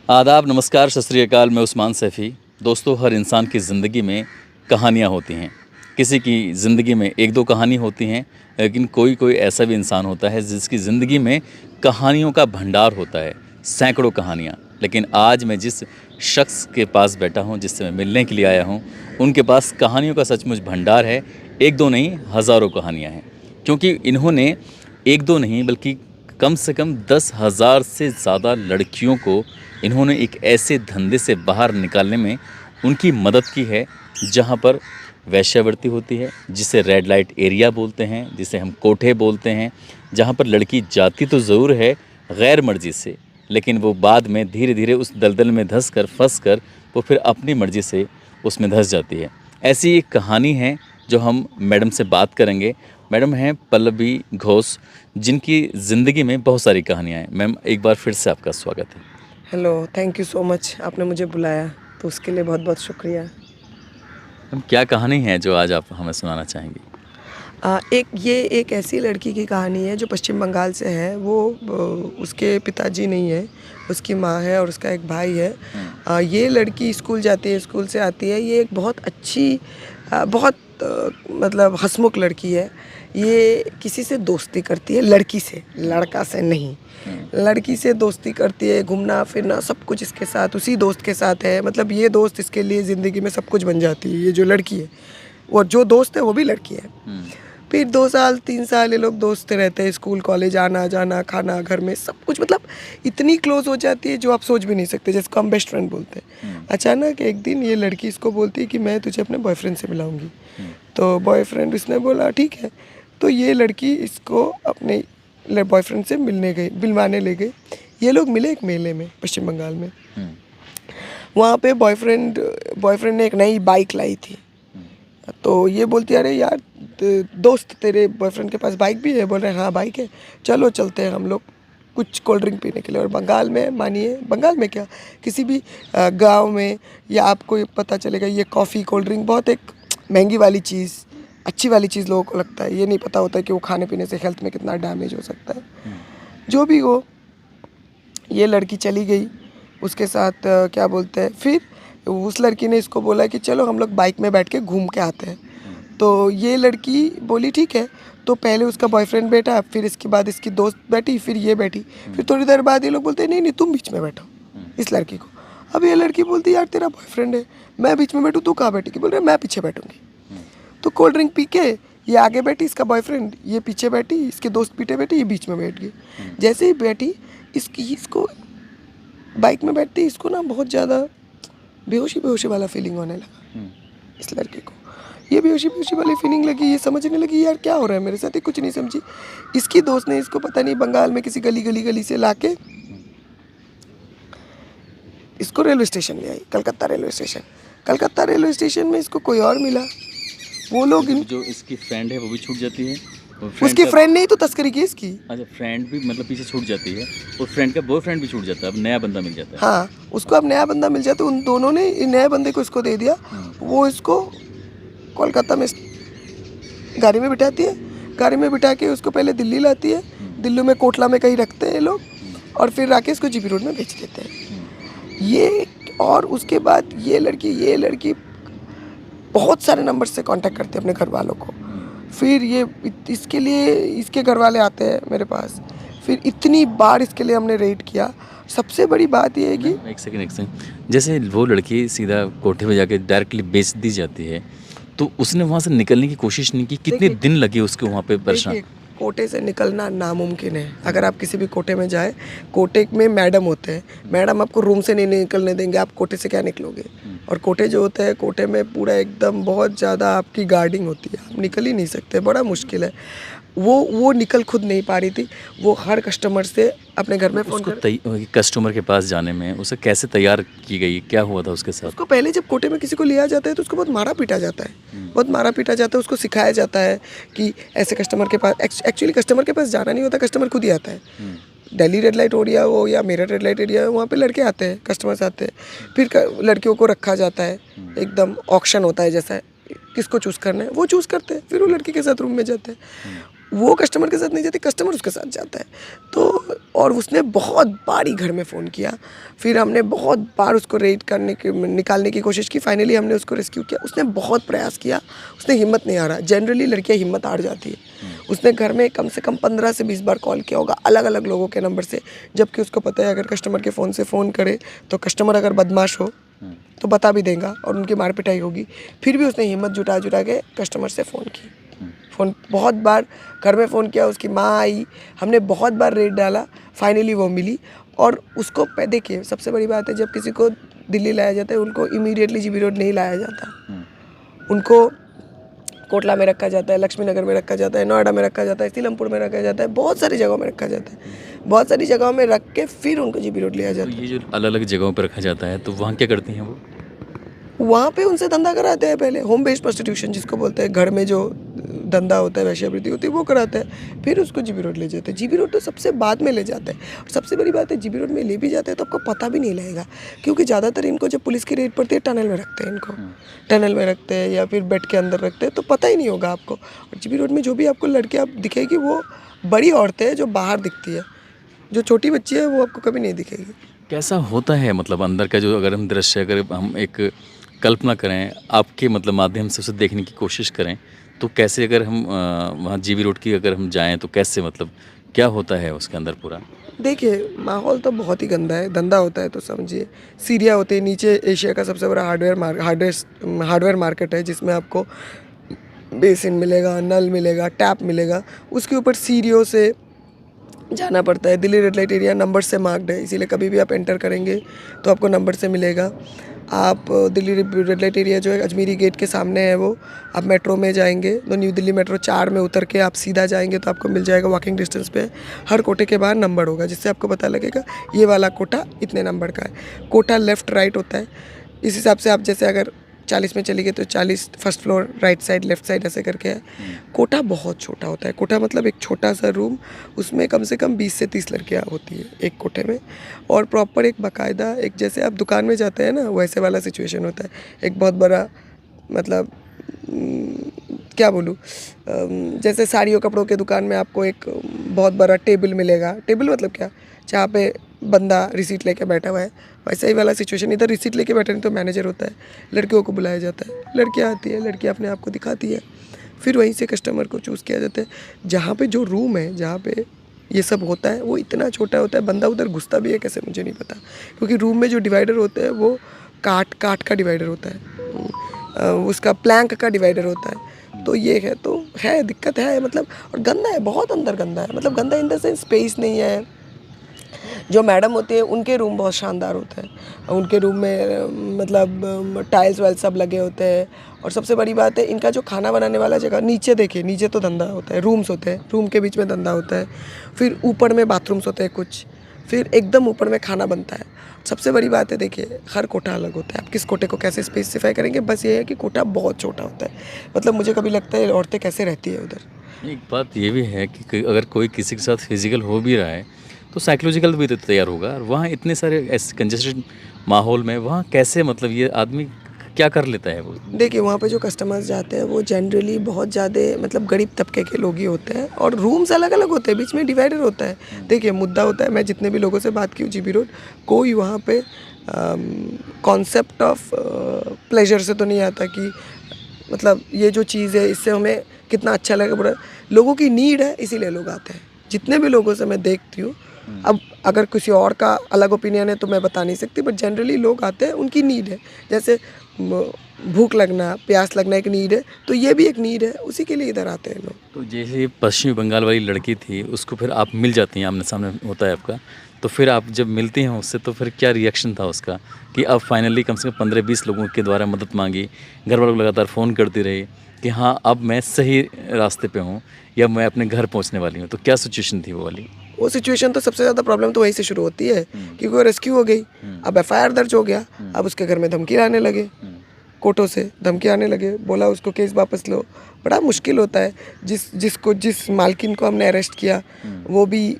आदाब, नमस्कार, सत श्री अकाल। मैं उस्मान सैफ़ी। दोस्तों, हर इंसान की ज़िंदगी में कहानियाँ होती हैं। किसी की ज़िंदगी में 1-2 कहानी होती हैं, लेकिन कोई ऐसा भी इंसान होता है जिसकी ज़िंदगी में कहानियों का भंडार होता है, सैकड़ों कहानियाँ। लेकिन आज मैं जिस शख्स के पास बैठा हूँ, जिससे मैं मिलने के लिए आया हूँ, उनके पास कहानियों का सचमुच भंडार है। 1-2 नहीं, हज़ारों कहानियाँ हैं। क्योंकि इन्होंने 1-2 नहीं बल्कि कम से कम 10,000 से ज़्यादा लड़कियों को इन्होंने एक ऐसे धंधे से बाहर निकालने में उनकी मदद की है, जहाँ पर वेश्यावृत्ति होती है, जिसे रेड लाइट एरिया बोलते हैं, जिसे हम कोठे बोलते हैं, जहाँ पर लड़की जाती तो ज़रूर है गैर मर्ज़ी से, लेकिन वो बाद में धीरे-धीरे उस दलदल में फँस कर वो फिर अपनी मर्ज़ी से उसमें धँस जाती है। ऐसी एक कहानी है जो हम मैडम से बात करेंगे। मैडम हैं पल्लवी घोष, जिनकी ज़िंदगी में बहुत सारी कहानियाँ हैं। मैम, एक बार फिर से आपका स्वागत है। Hello, thank you so much. आपने मुझे बुलाया तो उसके लिए बहुत बहुत शुक्रिया। मैम, क्या कहानी है जो आज आप हमें सुनाना चाहेंगी? एक ऐसी लड़की की कहानी है जो पश्चिम बंगाल से है। वो उसके पिताजी नहीं है, उसकी माँ है और उसका एक भाई है। ये लड़की स्कूल जाती है, स्कूल से आती है। ये एक बहुत अच्छी बहुत मतलब हँसमुख लड़की है। ये किसी से दोस्ती करती है, लड़की से, लड़का से नहीं। लड़की से दोस्ती करती है, घूमना फिरना सब कुछ इसके साथ, उसी दोस्त के साथ है। मतलब ये दोस्त इसके लिए ज़िंदगी में सब कुछ बन जाती है, ये जो लड़की है। और जो दोस्त है वो भी लड़की है। फिर 2 साल 3 साल ये लोग दोस्त रहते हैं, स्कूल कॉलेज आना जाना, खाना, घर में सब कुछ। मतलब इतनी क्लोज हो जाती है जो आप सोच भी नहीं सकते, जिसको हम बेस्ट फ्रेंड बोलते हैं। अचानक एक दिन ये लड़की इसको बोलती है कि मैं तुझे अपने बॉयफ्रेंड से मिलाऊंगी। तो बॉयफ्रेंड इसने बोला ठीक है। तो ये लड़की इसको अपने बॉयफ्रेंड से मिलवाने ले गई। ये लोग मिले एक मेले में पश्चिम बंगाल में। वहाँ पे बॉयफ्रेंड ने एक नई बाइक लाई थी। तो ये बोलती है अरे यार दोस्त, तेरे बॉयफ्रेंड के पास बाइक भी है? बोल रहे हाँ बाइक है, चलो चलते हैं हम लोग कुछ कोल्ड ड्रिंक पीने के लिए। और बंगाल में, मानिए बंगाल में क्या, किसी भी गांव में या आपको पता चलेगा ये कॉफ़ी कोल्ड ड्रिंक बहुत एक महंगी वाली चीज़, अच्छी वाली चीज़ लोगों को लगता है। ये नहीं पता होता है कि वो खाने पीने से हेल्थ में कितना डैमेज हो सकता है। जो भी हो, ये लड़की चली गई उसके साथ। क्या बोलते हैं, फिर उस लड़की ने इसको बोला कि चलो हम लोग बाइक में बैठ के घूम के आते हैं। तो ये लड़की बोली ठीक है। तो पहले उसका बॉयफ्रेंड बैठा, फिर इसके बाद इसकी दोस्त बैठी, फिर ये बैठी। फिर थोड़ी देर बाद ये लोग बोलते हैं नहीं नहीं तुम बीच में बैठो, इस लड़की को। अब ये लड़की बोलती है यार तेरा बॉयफ्रेंड है, मैं बीच में बैठूँ, तू कहाँ बैठेगी? बोल रहे मैं पीछे बैठूंगी। तो कोल्ड ड्रिंक पी के ये आगे बैठी, इसका बॉयफ्रेंड, ये पीछे बैठी, इसके दोस्त पीछे बैठी, ये बीच में बैठ गई। जैसे ही बैठी, इसको बाइक में बैठती इसको ना बहुत ज़्यादा बेहोशी वाला फीलिंग होने लगा इस लड़के को। ये बेहोशी वाली फीलिंग लगी, ये समझने लगी यार क्या हो रहा है मेरे साथ, ये कुछ नहीं समझी। इसकी दोस्त ने इसको पता नहीं बंगाल में किसी गली से लाके इसको रेलवे स्टेशन ले आई, कलकत्ता रेलवे स्टेशन में इसको कोई और मिला। वो लोग जो इसकी फ्रेंड है वो भी छूट जाती है। उसकी फ्रेंड नहीं तो तस्करी की इसकी। अच्छा, फ्रेंड भी मतलब पीछे छूट जाती है, और फ्रेंड का बॉयफ्रेंड भी छूट जाता है। अब नया बंदा मिल जाता है। हाँ, उसको अब नया बंदा मिल जाता है। उन दोनों ने नए बंदे को इसको दे दिया। वो इसको कोलकाता में गाड़ी में बिठाती है, गाड़ी में बिठा के उसको पहले दिल्ली लाती है। दिल्ली में कोटला में कहीं रखते हैं ये लोग, और फिर राकेश को जीपी रोड में बेच देते हैं ये। और उसके बाद ये लड़की बहुत सारे नंबर से कांटेक्ट करती है अपने घर वालों को। फिर ये इसके लिए इसके घर वाले आते हैं मेरे पास। फिर इतनी बार इसके लिए हमने रेड किया। सबसे बड़ी बात ये है कि एक सेकंड, जैसे वो लड़की सीधा कोठे में जाके डायरेक्टली बेच दी जाती है, तो उसने वहाँ से निकलने की कोशिश नहीं की? कितने दिन लगे उसको वहाँ पे परेशान? कोटे से निकलना नामुमकिन है। अगर आप किसी भी कोटे में जाए, कोटे में मैडम होते हैं, मैडम आपको रूम से नहीं निकलने देंगे, आप कोटे से क्या निकलोगे? और कोटे जो होते हैं, कोटे में पूरा एकदम बहुत ज़्यादा आपकी गार्डिंग होती है, आप निकल ही नहीं सकते, बड़ा मुश्किल है। वो निकल खुद नहीं पा रही थी। वो हर कस्टमर से अपने घर में फ़ोन कर, कस्टमर के पास जाने में उसे कैसे तैयार की गई, क्या हुआ था उसके साथ? उसको पहले जब कोटे में किसी को लिया जाता है तो उसको बहुत मारा पीटा जाता है। उसको सिखाया जाता है कि ऐसे कस्टमर के पास, एक्चुअली कस्टमर के पास जाना नहीं होता, कस्टमर खुद ही आता है। दिल्ली रेड लाइट एरिया हो या मेरठ रेड लाइट एरिया हो, वहाँ पे लड़के आते हैं, कस्टमर्स आते हैं। फिर लड़कियों को रखा जाता है, एकदम ऑक्शन होता है जैसा, किसको चूज़ करना है वो चूज़ करते हैं। फिर वो लड़की के साथ रूम में जाते हैं। वो कस्टमर के साथ नहीं जाती, कस्टमर उसके साथ जाता है। तो और उसने बहुत बार ही घर में फ़ोन किया, फिर हमने बहुत बार उसको रेड करने की निकालने की कोशिश की, फाइनली हमने उसको रेस्क्यू किया। उसने बहुत प्रयास किया, उसने हिम्मत नहीं हारा। जनरली लड़कियां हिम्मत हार जाती है। उसने घर में कम से कम 15 से 20 बार कॉल किया होगा अलग अलग लोगों के नंबर से, जबकि उसको पता है अगर कस्टमर के फ़ोन से फ़ोन करे तो कस्टमर अगर बदमाश हो तो बता भी देगा और उनकी मार पिटाई होगी। फिर भी उसने हिम्मत जुटा जुटा के कस्टमर से फ़ोन की। फ़ोन बहुत बार घर में फ़ोन किया, उसकी माँ आई, हमने बहुत बार रेड डाला, फाइनली वो मिली। और उसको देखिए सबसे बड़ी बात है, जब किसी को दिल्ली लाया जाता है उनको इमीडिएटली जीबी रोड नहीं लाया जाता, उनको कोटला में रखा जाता है, लक्ष्मी नगर में रखा जाता है, नोएडा में रखा जाता है, सीलमपुर में रखा जाता है, बहुत सारी जगहों में रखा जाता है। बहुत सारी जगहों में रख के फिर उनको जीबी रोड लिया तो जाता है। ये जो अलग अलग जगहों पर रखा जाता है तो वहाँ क्या करती हैं वो? वहाँ पे उनसे धंधा कराते हैं पहले, होम बेस्ड प्रोस्टिट्यूशन जिसको बोलते हैं, घर में जो धंधा होता है, वैश्यावृत्ति होती है, वो कराते हैं, फिर उसको जीबी रोड ले जाते हैं। जीबी रोड तो सबसे बाद में ले जाते हैं। और सबसे बड़ी बात है, जीबी रोड में ले भी जाते हैं तो आपको पता भी नहीं लगेगा, क्योंकि ज़्यादातर इनको जब पुलिस की रेड पड़ती है टनल में रखते हैं, इनको टनल में रखते हैं या फिर बेड के अंदर रखते हैं, तो पता ही नहीं होगा आपको। और जीबी रोड में जो भी आपको लड़की आप दिखेगी वो बड़ी औरतें हैं जो बाहर दिखती है, जो छोटी बच्ची है वो आपको कभी नहीं दिखेगी। कैसा होता है मतलब अंदर का जो, अगर हम दृश्य, अगर हम एक कल्पना करें आपके मतलब माध्यम से उसे देखने की कोशिश करें, तो कैसे, अगर हम वहाँ जीबी रोड की अगर हम जाएं तो कैसे, मतलब क्या होता है उसके अंदर पूरा? देखिए माहौल तो बहुत ही गंदा है, धंधा होता है तो समझिए। सीरिया होते हैं नीचे, एशिया का सबसे बड़ा हार्डवेयर मार्केट है, जिसमें आपको बेसिन मिलेगा, नल मिलेगा, टैप मिलेगा, उसके ऊपर सीढ़ियों से जाना पड़ता है। Delhi red light area number से मार्क्ड है, इसीलिए कभी भी आप एंटर करेंगे तो आपको नंबर से मिलेगा। आप दिल्ली रेड लाइट एरिया जो है अजमेरी गेट के सामने है, वो आप मेट्रो में जाएंगे तो न्यू दिल्ली मेट्रो 4 में उतर के आप सीधा जाएंगे तो आपको मिल जाएगा, वॉकिंग डिस्टेंस पे हर कोटे के बाहर नंबर होगा, जिससे आपको पता लगेगा ये वाला कोटा इतने नंबर का है। कोटा लेफ़्ट राइट होता है, इस हिसाब से आप जैसे अगर 40 में चली गई तो 40 first floor right side left side ऐसे करके है। कोटा बहुत छोटा होता है, कोटा मतलब एक छोटा सा रूम, उसमें कम से कम 20 से 30 लड़कियाँ होती है एक कोटे में। और प्रॉपर एक बाकायदा, एक जैसे आप दुकान में जाते हैं ना वैसे वाला सिचुएशन होता है। एक बहुत बड़ा मतलब क्या बोलूँ, जैसे साड़ियों कपड़ों के दुकान में आपको एक बहुत बड़ा टेबल मिलेगा। टेबल मतलब क्या, जहाँ पे बंदा रिसीट लेके बैठा हुआ है, वैसा ही वाला सिचुएशन। इधर रिसीट लेके बैठे नहीं तो मैनेजर होता है, लड़कियों को बुलाया जाता है, लड़कियाँ आती है, लड़कियाँ अपने आप को दिखाती है, फिर वहीं से कस्टमर को चूज़ किया जाता है। जहाँ पे जो रूम है, जहाँ पे ये सब होता है, वो इतना छोटा होता है, बंदा उधर घुसता भी है कैसे मुझे नहीं पता, क्योंकि रूम में जो डिवाइडर होते हैं वो काट का डिवाइडर होता है, उसका प्लैंक का डिवाइडर होता है। तो ये है, तो है दिक्कत है मतलब। और गंदा है, बहुत अंदर गंदा है, मतलब गंदा इन द सेंस स्पेस नहीं है। जो मैडम होती है उनके रूम बहुत शानदार होते हैं, उनके रूम में मतलब टाइल्स वाइल्स सब लगे होते हैं। और सबसे बड़ी बात है, इनका जो खाना बनाने वाला जगह नीचे देखिए, नीचे तो धंधा होता है, रूम्स होते हैं, रूम के बीच में धंधा होता है, फिर ऊपर में बाथरूम्स होते हैं कुछ, फिर एकदम ऊपर में खाना बनता है। सबसे बड़ी बात है, देखिए हर कोठा अलग होता है, आप किस कोठे को कैसे स्पेसिफाई करेंगे, बस ये है कि कोठा बहुत छोटा होता है। मतलब मुझे कभी लगता है औरतें कैसे रहती है उधर। एक बात ये भी है कि अगर कोई किसी के साथ फिजिकल हो भी रहा है तो साइकोलॉजिकल भी तो तैयार होगा, और वहाँ इतने सारे ऐसे कंजेस्टेड माहौल में वहाँ कैसे, मतलब ये आदमी क्या कर लेता है वो? देखिए वहाँ पे जो कस्टमर्स जाते हैं वो जनरली बहुत ज़्यादा मतलब गरीब तबके के लोग ही होते हैं, और रूम्स अलग अलग होते हैं, बीच में डिवाइडर होता है। देखिए मुद्दा होता है, मैं जितने भी लोगों से बात की हूँ जीबी रोड, कोई वहाँ पे कॉन्सेप्ट ऑफ प्लेजर से तो नहीं आता कि मतलब ये जो चीज़ है इससे हमें कितना अच्छा लगेगा, बुरा। लोगों की नीड है इसीलिए लोग आते हैं, जितने भी लोगों से मैं देखती हूँ। अब अगर किसी और का अलग ओपिनियन है तो मैं बता नहीं सकती, बट जनरली लोग आते हैं, उनकी नीड है। जैसे भूख लगना, प्यास लगना एक नीड है, तो ये भी एक नीड है, उसी के लिए इधर आते हैं लोग। तो जैसे पश्चिमी बंगाल वाली लड़की थी, उसको फिर आप मिल जाती हैं, आमने सामने होता है आपका, तो फिर आप जब मिलती हैं उससे तो फिर क्या रिएक्शन था उसका कि अब फाइनली कम से कम 15-20 लोगों के द्वारा मदद मांगी, घर वालों को लगातार फ़ोन करती रही कि हाँ अब मैं सही रास्ते पे हूँ या मैं अपने घर पहुँचने वाली हूँ, तो क्या सिचुएशन थी वो वाली? वो सिचुएशन तो सबसे ज़्यादा प्रॉब्लम तो वहीं से शुरू होती है, क्योंकि वो रेस्क्यू हो गई, अब एफआईआर दर्ज हो गया, अब उसके घर में धमकी आने लगे, कोर्टों से धमकी आने लगे, बोला उसको केस वापस लो। बड़ा मुश्किल होता है, जिस मालकिन को हमने अरेस्ट किया वो भी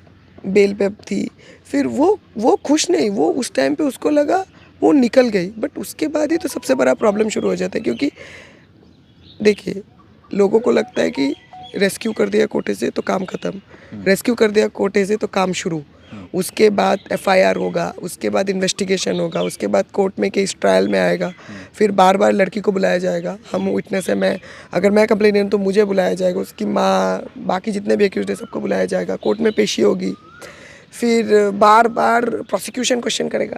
बेल पे थी, फिर वो खुश नहीं, वो उस टाइम पे उसको लगा वो निकल गई, बट उसके बाद ही तो सबसे बड़ा प्रॉब्लम शुरू हो जाता है। क्योंकि देखिए लोगों को लगता है कि रेस्क्यू कर दिया कोटे से तो काम ख़त्म, रेस्क्यू कर दिया कोटे से तो काम शुरू। उसके बाद एफआईआर होगा, उसके बाद इन्वेस्टिगेशन होगा, उसके बाद कोर्ट में केस ट्रायल में आएगा, फिर बार बार लड़की को बुलाया जाएगा। हम विटनेस है, अगर मैं कंप्लेनेंट हूँ तो मुझे बुलाया जाएगा, उसकी माँ, बाकी जितने भी एक्यूज्ड है सबको बुलाया जाएगा, कोर्ट में पेशी होगी, फिर बार बार प्रोसिक्यूशन क्वेश्चन करेगा।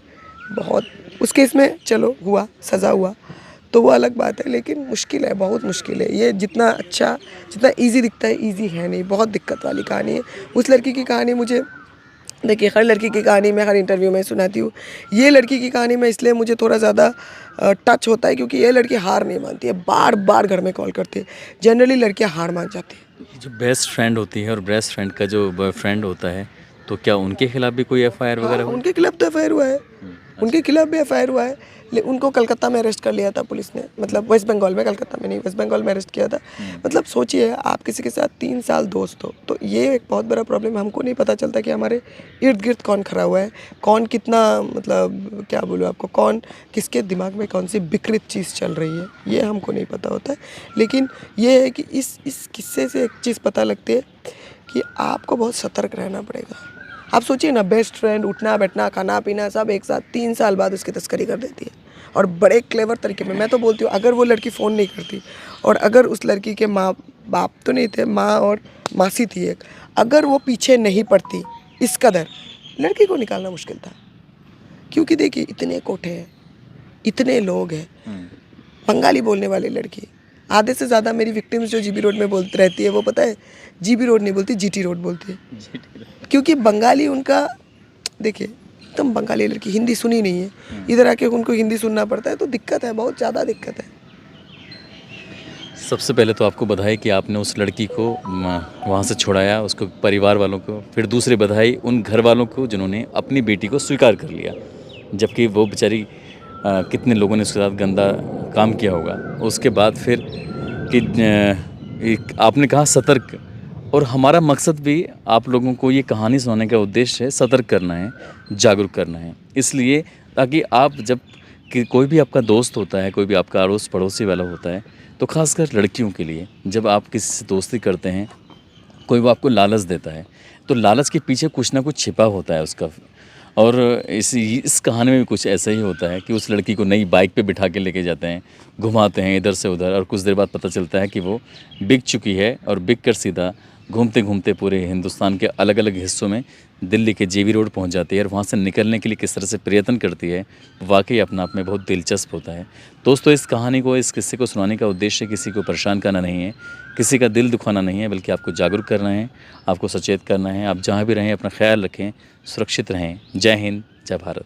बहुत उस केस में चलो हुआ, सज़ा हुआ तो वो अलग बात है, लेकिन मुश्किल है, बहुत मुश्किल है। ये जितना अच्छा, जितना इजी दिखता है इजी है नहीं, बहुत दिक्कत वाली कहानी है। उस लड़की की कहानी मुझे, देखिए हर लड़की की कहानी मैं हर इंटरव्यू में सुनाती हूँ, ये लड़की की कहानी में इसलिए मुझे थोड़ा ज़्यादा टच होता है क्योंकि ये लड़की हार नहीं मानती है, बार बार घर में कॉल करती है। जनरली लड़कियाँ हार मान जाती है। जो बेस्ट फ्रेंड होती है और बेस्ट फ्रेंड का जो बॉयफ्रेंड होता है, तो क्या उनके खिलाफ भी कोई एफआईआर वगैरह हुई? उनके खिलाफ तो एफआईआर हुआ है, उनके खिलाफ भी एफआईआर हुआ है, लेकिन उनको कलकत्ता में अरेस्ट कर लिया था पुलिस ने, मतलब वेस्ट बंगाल में, कलकत्ता में नहीं, वेस्ट बंगाल में अरेस्ट किया था। मतलब सोचिए आप किसी के साथ 3 साल दोस्त हो, तो ये एक बहुत बड़ा प्रॉब्लम है। हमको नहीं पता चलता कि हमारे इर्द गिर्द कौन खड़ा हुआ है, कौन कितना, मतलब क्या बोलूँ आपको, कौन किसके दिमाग में कौन सी विकृत चीज़ चल रही है, ये हमको नहीं पता होता है। लेकिन ये है कि इस किस्से से एक चीज़ पता लगती है कि आपको बहुत सतर्क रहना पड़ेगा। आप सोचिए ना, बेस्ट फ्रेंड, उठना बैठना खाना पीना सब एक साथ, 3 साल बाद उसकी तस्करी कर देती है, और बड़े क्लेवर तरीके में। मैं तो बोलती हूँ अगर वो लड़की फ़ोन नहीं करती, और अगर उस लड़की के माँ बाप तो नहीं थे, माँ और मासी थी एक, अगर वो पीछे नहीं पड़ती इस कदर, लड़की को निकालना मुश्किल था। क्योंकि देखिए इतने कोठे हैं, इतने लोग हैं, बंगाली बोलने वाली लड़की, आधे से ज़्यादा मेरी विक्टिम्स जो जीबी रोड में बोलती रहती है, वो पता है जीबी रोड नहीं बोलती, जीटी रोड बोलती है, क्योंकि बंगाली उनका, देखिए एकदम बंगाली लड़की, हिंदी सुनी नहीं है, इधर आके उनको हिंदी सुनना पड़ता है, तो दिक्कत है, बहुत ज़्यादा दिक्कत है। सबसे पहले तो आपको बधाई कि आपने उस लड़की को वहाँ से छुड़ाया, उसको परिवार वालों को, फिर दूसरी बधाई उन घर वालों को जिन्होंने अपनी बेटी को स्वीकार कर लिया, जबकि वो बेचारी कितने लोगों ने उसके साथ गंदा काम किया होगा। उसके बाद फिर कि आपने कहा सतर्क, और हमारा मकसद भी आप लोगों को ये कहानी सुनाने का उद्देश्य है, सतर्क करना है, जागरूक करना है, इसलिए ताकि आप जब कि कोई भी आपका दोस्त होता है, कोई भी आपका अड़ोस पड़ोसी वाला होता है, तो ख़ासकर लड़कियों के लिए जब आप किसी से दोस्ती करते हैं, कोई वो आपको लालच देता है, तो लालच के पीछे कुछ ना कुछ छिपा होता है उसका। और इस कहानी में भी कुछ ऐसा ही होता है कि उस लड़की को नई बाइक पे बिठा के लेके जाते हैं, घुमाते हैं इधर से उधर, और कुछ देर बाद पता चलता है कि वो बिक चुकी है, और बिक कर सीधा घूमते घूमते पूरे हिंदुस्तान के अलग अलग हिस्सों में दिल्ली के जेबी रोड पहुंच जाती है, और वहां से निकलने के लिए किस तरह से प्रयत्न करती है, वाकई अपना आप में बहुत दिलचस्प होता है। दोस्तों, इस कहानी को, इस किस्से को सुनाने का उद्देश्य किसी को परेशान करना नहीं है, किसी का दिल दुखाना नहीं है, बल्कि आपको जागरूक करना है, आपको सचेत करना है। आप जहाँ भी रहें अपना ख्याल रखें, सुरक्षित रहें। जय हिंद, जय भारत।